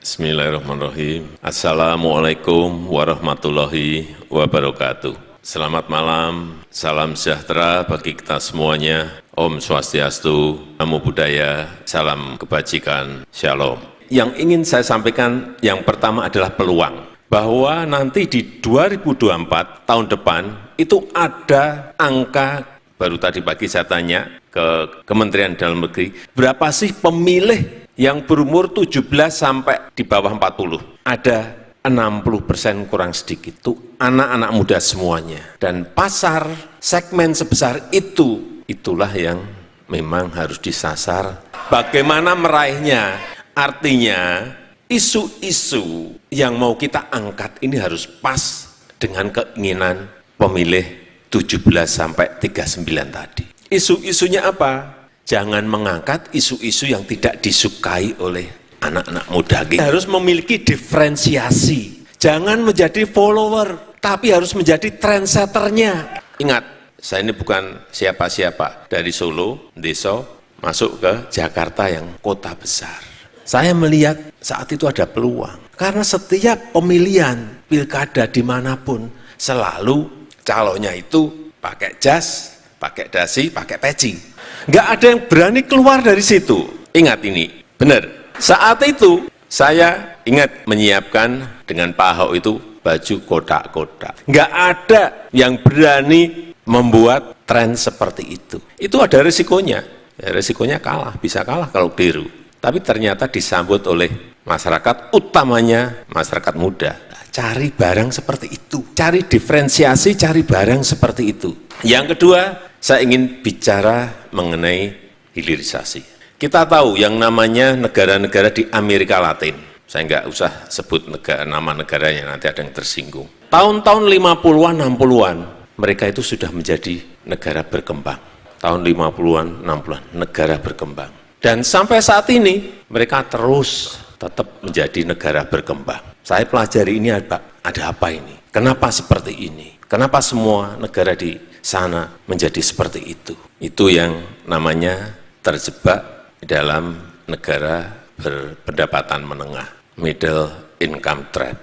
Bismillahirrahmanirrahim. Assalamualaikum warahmatullahi wabarakatuh. Selamat malam, salam sejahtera bagi kita semuanya. Om Swastiastu, Namo Buddhaya, salam kebajikan, Shalom. Yang ingin saya sampaikan yang pertama adalah peluang. Bahwa nanti di 2024 tahun depan itu ada angka, baru tadi pagi saya tanya ke Kementerian Dalam Negeri, berapa sih pemilih yang berumur 17 sampai di bawah 40? Ada 60% kurang sedikit, itu anak-anak muda semuanya. Dan pasar segmen sebesar itu, itulah yang memang harus disasar. Bagaimana meraihnya? Artinya isu-isu yang mau kita angkat ini harus pas dengan keinginan pemilih 17 sampai 39 tadi. Isu-isunya apa? Jangan mengangkat isu-isu yang tidak disukai oleh anak-anak muda. Kita harus memiliki diferensiasi. Jangan menjadi follower, tapi harus menjadi trendsetternya. Ingat, saya ini bukan siapa-siapa. Dari Solo, desa, masuk ke Jakarta yang kota besar. Saya melihat saat itu ada peluang. Karena setiap pemilihan pilkada dimanapun, selalu calonnya itu pakai jas, pakai dasi, pakai peci. Nggak ada yang berani keluar dari situ. Ingat ini, benar. Saat itu saya ingat menyiapkan dengan Pak Ahok itu baju kotak-kotak. Nggak ada yang berani membuat tren seperti itu. Itu ada risikonya. Ya, risikonya kalah, bisa kalah kalau biru. Tapi ternyata disambut oleh masyarakat, utamanya masyarakat muda. Cari barang seperti itu. Cari diferensiasi, cari barang seperti itu. Yang kedua, saya ingin bicara mengenai hilirisasi. Kita tahu yang namanya negara-negara di Amerika Latin. Saya nggak usah sebut nama negaranya, nanti ada yang tersinggung. Tahun-tahun 50-an, 60-an, mereka itu sudah menjadi negara berkembang. Tahun 50-an, 60-an, negara berkembang. Dan sampai saat ini, mereka terus tetap menjadi negara berkembang. Saya pelajari ini ada apa ini? Kenapa seperti ini? Kenapa semua negara di sana menjadi seperti itu? Itu yang namanya terjebak dalam negara berpendapatan menengah, middle income trap.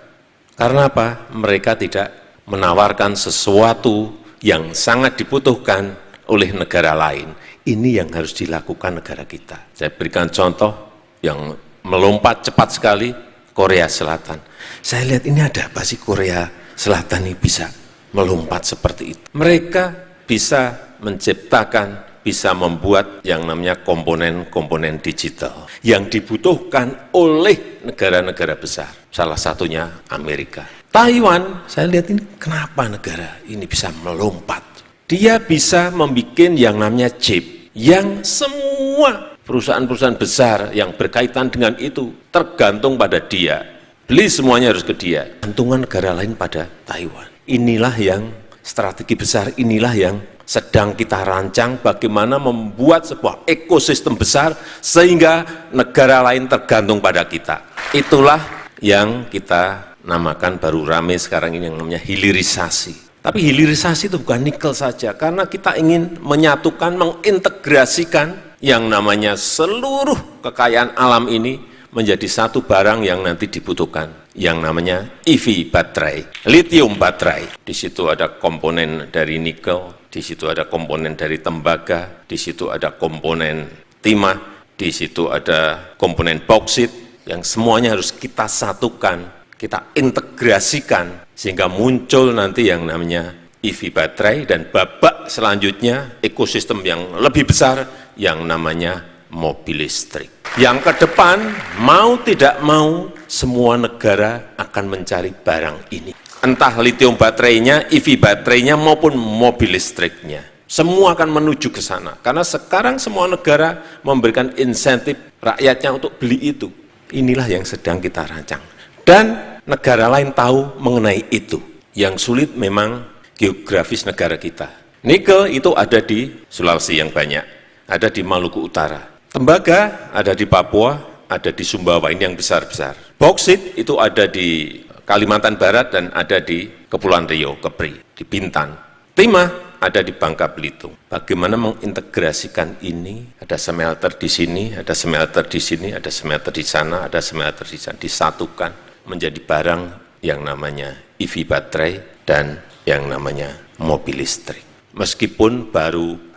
Karena apa? Mereka tidak menawarkan sesuatu yang sangat dibutuhkan oleh negara lain. Ini yang harus dilakukan negara kita. Saya berikan contoh yang melompat cepat sekali, Korea Selatan. Saya lihat ini ada apa sih Korea Selatan ini bisa melompat seperti itu. Mereka bisa menciptakan, bisa membuat yang namanya komponen-komponen digital yang dibutuhkan oleh negara-negara besar. Salah satunya Amerika. Taiwan, saya lihat ini kenapa negara ini bisa melompat. Dia bisa membuat yang namanya chip, yang semua perusahaan-perusahaan besar yang berkaitan dengan itu tergantung pada dia. Beli semuanya harus ke dia. Gantungan negara lain pada Taiwan. Inilah yang strategi besar, inilah yang sedang kita rancang bagaimana membuat sebuah ekosistem besar sehingga negara lain tergantung pada kita. Itulah yang kita namakan baru rame sekarang ini yang namanya hilirisasi. Tapi hilirisasi itu bukan nikel saja, karena kita ingin menyatukan, mengintegrasikan yang namanya seluruh kekayaan alam ini menjadi satu barang yang nanti dibutuhkan, yang namanya EV baterai, lithium baterai. Di situ ada komponen dari nikel, di situ ada komponen dari tembaga, di situ ada komponen timah, di situ ada komponen bauksit, yang semuanya harus kita satukan, kita integrasikan, sehingga muncul nanti yang namanya EV baterai, dan babak selanjutnya ekosistem yang lebih besar yang namanya mobil listrik. Yang ke depan, mau tidak mau, semua negara akan mencari barang ini. Entah lithium baterainya, EV baterainya, maupun mobil listriknya. Semua akan menuju ke sana. Karena sekarang semua negara memberikan insentif rakyatnya untuk beli itu. Inilah yang sedang kita rancang. Dan negara lain tahu mengenai itu. Yang sulit memang geografis negara kita. Nikel itu ada di Sulawesi yang banyak, ada di Maluku Utara. Tembaga ada di Papua, ada di Sumbawa, ini yang besar-besar. Bauksit itu ada di Kalimantan Barat dan ada di Kepulauan Riau, Kepri, di Bintan. Timah ada di Bangka Belitung. Bagaimana mengintegrasikan ini, ada smelter di sini, ada smelter di sini, ada smelter di sana, ada smelter di sana, disatukan menjadi barang yang namanya EV baterai dan yang namanya mobil listrik. Meskipun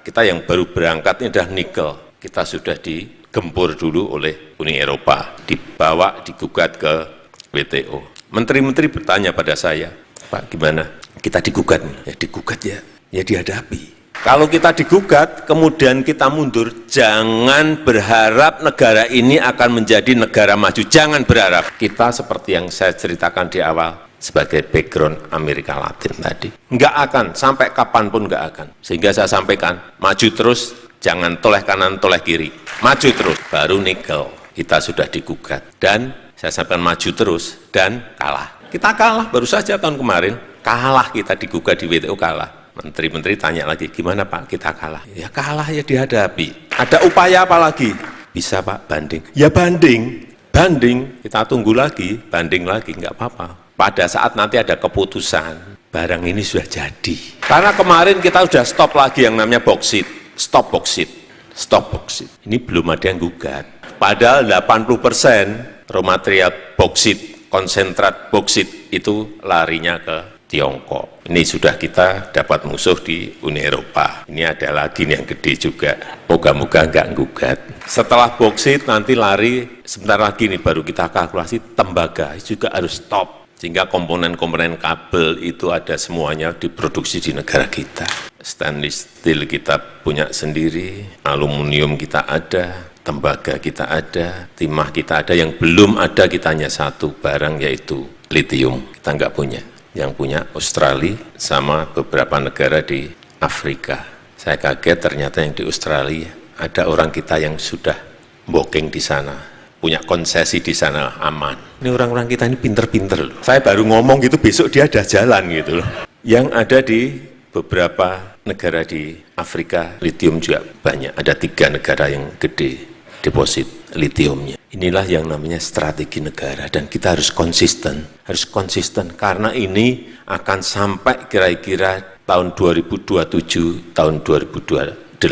kita yang baru berangkat ini adalah nikel, kita sudah digempur dulu oleh Uni Eropa, dibawa, digugat ke WTO. Menteri-menteri bertanya pada saya, Pak, gimana? Kita digugat nih, ya digugat ya dihadapi. Kalau kita digugat, kemudian kita mundur, jangan berharap negara ini akan menjadi negara maju. Jangan berharap. Kita seperti yang saya ceritakan di awal, sebagai background Amerika Latin tadi. Nggak akan, sampai kapanpun nggak akan. Sehingga saya sampaikan, maju terus, jangan toleh kanan, toleh kiri. Maju terus, baru nikel. Kita sudah digugat. Dan saya sampaikan maju terus, dan kalah. Kita kalah, baru saja tahun kemarin, kalah kita digugat di WTO, kalah. Menteri-menteri tanya lagi, gimana Pak kita kalah? Ya kalah ya dihadapi. Ada upaya apa lagi? Bisa Pak, banding. Ya banding, kita tunggu lagi, banding lagi, nggak apa-apa. Pada saat nanti ada keputusan, barang ini sudah jadi. Karena kemarin kita sudah stop lagi yang namanya boksit, stop boksit. Ini belum ada yang gugat. Padahal 80% raw material boksit, konsentrat boksit itu larinya ke Tiongkok. Ini sudah kita dapat musuh di Uni Eropa. Ini ada lagi yang gede juga. Moga-moga nggak gugat. Setelah boksit nanti lari, sebentar lagi nih baru kita kalkulasi tembaga juga harus stop. Sehingga komponen-komponen kabel itu ada semuanya diproduksi di negara kita. Stainless steel kita punya sendiri, aluminium kita ada, tembaga kita ada, timah kita ada. Yang belum ada kita hanya satu barang yaitu lithium. Kita nggak punya. Yang punya Australia sama beberapa negara di Afrika. Saya kaget ternyata yang di Australia ada orang kita yang sudah booking di sana, punya konsesi di sana, aman. Ini orang-orang kita ini pinter-pinter loh. Saya baru ngomong gitu, besok dia ada jalan gitu loh. Yang ada di beberapa negara di Afrika, lithium juga banyak. Ada 3 negara yang gede deposit lithiumnya. Inilah yang namanya strategi negara dan kita harus konsisten karena ini akan sampai kira-kira tahun 2027, tahun 2028.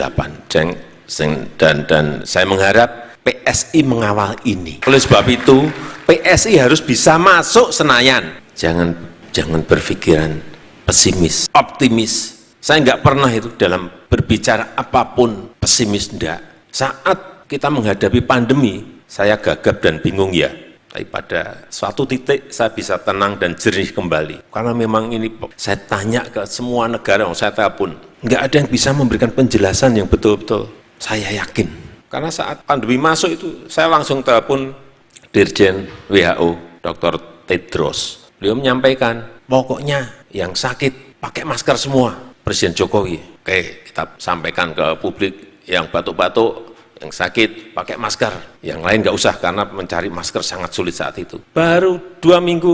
Dan saya mengharap PSI mengawal ini. Oleh sebab itu, PSI harus bisa masuk Senayan. Jangan berpikiran pesimis, optimis. Saya nggak pernah itu dalam berbicara apapun pesimis, enggak. Saat kita menghadapi pandemi, saya gagap dan bingung ya. Tapi pada suatu titik saya bisa tenang dan jernih kembali. Karena memang ini saya tanya ke semua negara yang saya telepon. Nggak ada yang bisa memberikan penjelasan yang betul-betul saya yakin. Karena saat pandemi masuk itu, saya langsung telepon Dirjen WHO, Dr. Tedros. Beliau menyampaikan, pokoknya yang sakit pakai masker semua. Presiden Jokowi, oke kita sampaikan ke publik yang batuk-batuk, yang sakit pakai masker, yang lain nggak usah karena mencari masker sangat sulit saat itu. Baru 2 minggu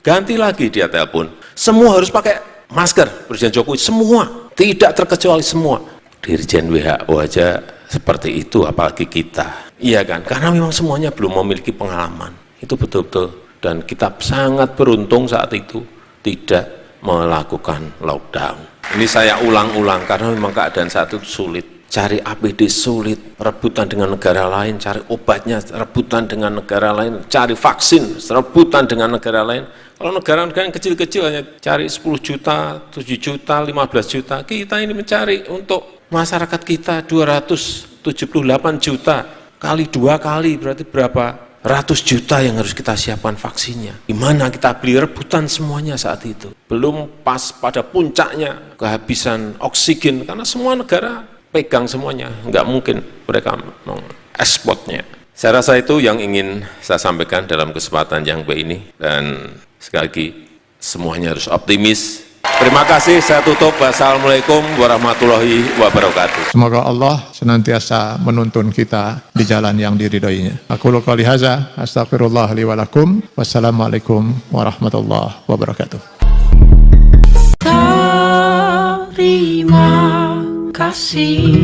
ganti lagi dia telepon, semua harus pakai masker. Presiden Jokowi semua, tidak terkecuali semua. Dirjen WHO aja seperti itu, apalagi kita. Iya kan? Karena memang semuanya belum memiliki pengalaman. Itu betul-betul. Dan kita sangat beruntung saat itu tidak melakukan lockdown. Ini saya ulang-ulang karena memang keadaan saat itu sulit. Cari APD sulit, rebutan dengan negara lain, cari obatnya rebutan dengan negara lain, cari vaksin rebutan dengan negara lain. Kalau negara-negara yang kecil-kecil hanya cari 10 juta, 7 juta, 15 juta, kita ini mencari untuk masyarakat kita 278 juta, kali 2 kali berarti berapa? Ratus juta yang harus kita siapkan vaksinnya. Gimana kita beli rebutan semuanya saat itu. Belum pas pada puncaknya kehabisan oksigen, karena semua negara pegang semuanya, nggak mungkin mereka mengekspornya. Saya rasa itu yang ingin saya sampaikan dalam kesempatan yang baik ini, dan sekali lagi semuanya harus optimis. Terima kasih, saya tutup. Wassalamualaikum warahmatullahi wabarakatuh. Semoga Allah senantiasa menuntun kita di jalan yang diridhoinya. Aku qouli hadza, astaghfirullah li wa lakum. Wassalamualaikum warahmatullahi wabarakatuh. Terima kasih.